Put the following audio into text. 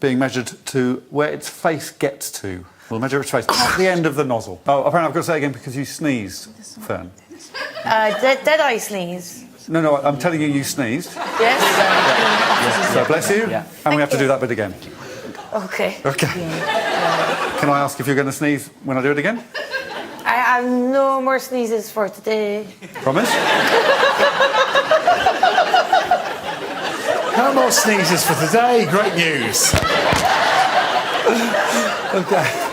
being measured to where its face gets to. We'll measure its face, not the end of the nozzle. Oh, apparently I've got to say it again because you sneezed, Fern. Did I sneeze? No, I'm telling you, you sneezed. Yes? So bless you, and we have to do that bit again. Okay. Okay. Can I ask if you're going to sneeze when I do it again? I have no more sneezes for today. Promise? No more sneezes for today. Great news. Okay.